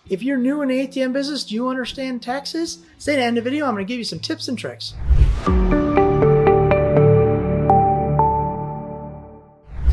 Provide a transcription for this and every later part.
If you're new in the ATM business, do you understand taxes? Stay to the end of the video. I'm going to give you some tips and tricks. So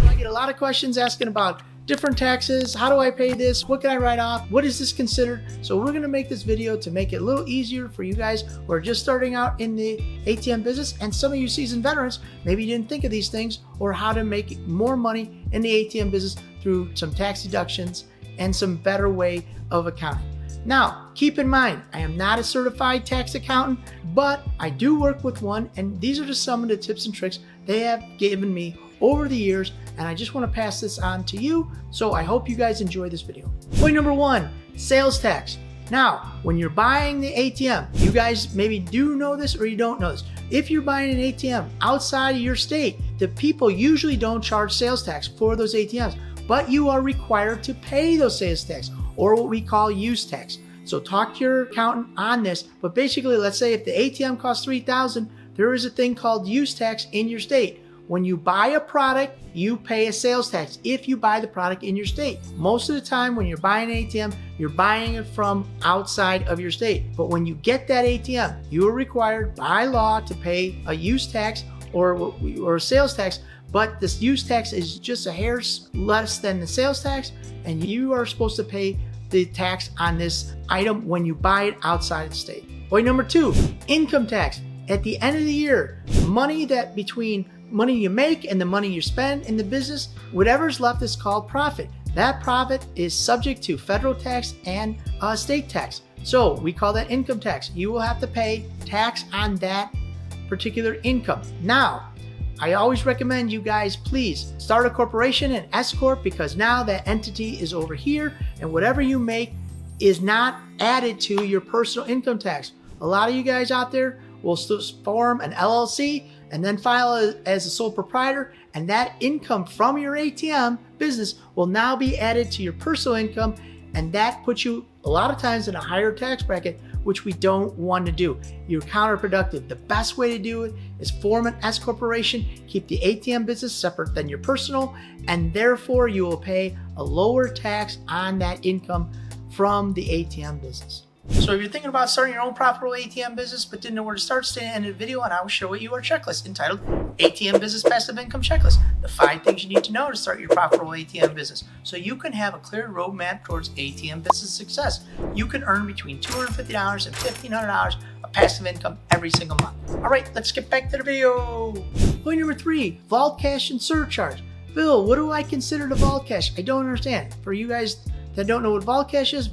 I get a lot of questions asking about different taxes. How do I pay this? What can I write off? What is this considered? So we're going to make this video to make it a little easier for you guys who are just starting out in the ATM business, and some of you seasoned veterans, maybe you didn't think of these things or how to make more money in the ATM business through some tax deductions and some better way of accounting. Now, keep in mind, I am not a certified tax accountant, but I do work with one, and these are just some of the tips and tricks they have given me over the years, and I just want to pass this on to you, so I hope you guys enjoy this video. Point number one, sales tax. Now, when you're buying the ATM, you guys maybe do know this or you don't know this. If you're buying an ATM outside of your state, the people usually don't charge sales tax for those ATMs, but you are required to pay those sales tax, or what we call use tax. So talk to your accountant on this, but basically, let's say if the ATM costs $3,000, there is a thing called use tax in your state. When you buy a product, you pay a sales tax if you buy the product in your state. Most of the time when you're buying an ATM, you're buying it from outside of your state. But when you get that ATM, you are required by law to pay a use tax or a sales tax, but this use tax is just a hair less than the sales tax, and you are supposed to pay the tax on this item when you buy it outside of the state. Point number two, income tax. At the end of the year, money you make and the money you spend in the business, whatever's left is called profit. That profit is subject to federal tax and state tax. So we call that income tax. You will have to pay tax on that particular income. Now, I always recommend you guys please start a corporation, an S Corp, because now that entity is over here and whatever you make is not added to your personal income tax. A lot of you guys out there will still form an LLC and then file as a sole proprietor, and that income from your ATM business will now be added to your personal income, and that puts you a lot of times in a higher tax bracket, which we don't want to do. You're counterproductive. The best way to do it is form an S corporation, keep the ATM business separate than your personal, and therefore you will pay a lower tax on that income from the ATM business. So if you're thinking about starting your own profitable ATM business but didn't know where to start, stay to the end of the video and I will show you our checklist entitled ATM Business Passive Income Checklist. The 5 things you need to know to start your profitable ATM business so you can have a clear roadmap towards ATM business success. You can earn between $250 and $1,500 of passive income every single month. All right, let's get back to the video. Point number 3, vault cash and surcharge. Bill, what do I consider the vault cash? I don't understand. For you guys that don't know what vault cash is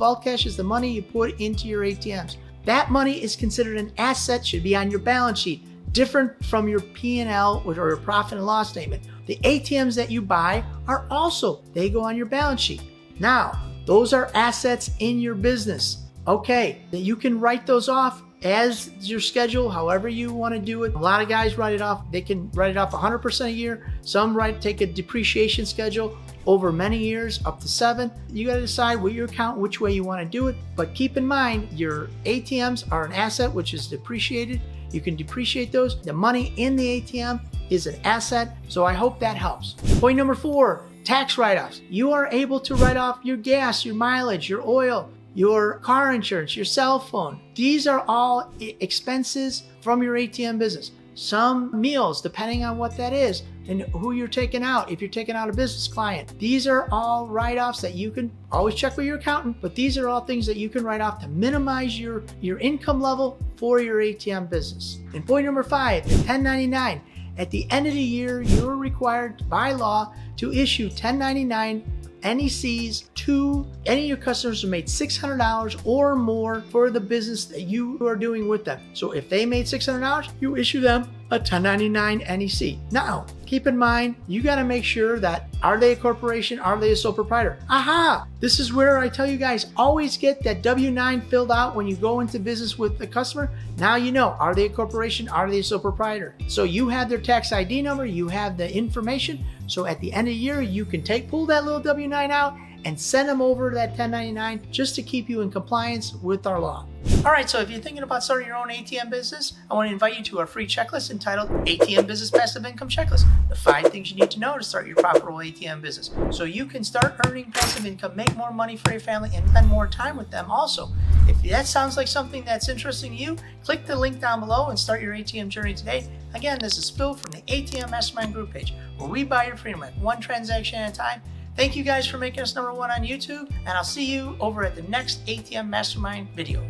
the money you put into your ATMs. That money is considered an asset, should be on your balance sheet, different from your P&L or your profit and loss statement. The ATMs that you buy are also, they go on your balance sheet. Now, those are assets in your business. Okay, that you can write those off as your schedule, however you want to do it. A lot of guys write it off. They can write it off 100% a year. Some take a depreciation schedule over many years, up to 7. You got to decide what your account, which way you want to do it. But keep in mind, your ATMs are an asset which is depreciated. You can depreciate those. The money in the ATM is an asset. So I hope that helps. Point number 4, tax write-offs. You are able to write off your gas, your mileage, your oil, your car insurance, your cell phone. These are all expenses from your ATM business. Some meals, depending on what that is and who you're taking out. If you're taking out a business client, these are all write-offs that you can always check with your accountant, but these are all things that you can write off to minimize your income level for your ATM business. And point number 5, 1099. At the end of the year, you're required by law to issue 1099 NECs to any of your customers who made $600 or more for the business that you are doing with them. So if they made $600, you issue them a 1099 NEC. Now, keep in mind, you got to make sure that, are they a corporation? Are they a sole proprietor? Aha! This is where I tell you guys, always get that W-9 filled out when you go into business with the customer. Now you know, are they a corporation? Are they a sole proprietor? So you have their tax ID number, you have the information. So at the end of the year, you can pull that little W-9 out and send them over to that 1099 just to keep you in compliance with our law. All right, so if you're thinking about starting your own ATM business, I want to invite you to our free checklist entitled ATM Business Passive Income Checklist, the 5 things you need to know to start your profitable ATM business so you can start earning passive income, make more money for your family, and spend more time with them also. If that sounds like something that's interesting to you, click the link down below and start your ATM journey today. Again, this is Phil from the ATM Mastermind group page, where we buy your freedom at one transaction at a time. Thank you guys for making us #1 on YouTube, and I'll see you over at the next ATM Mastermind video.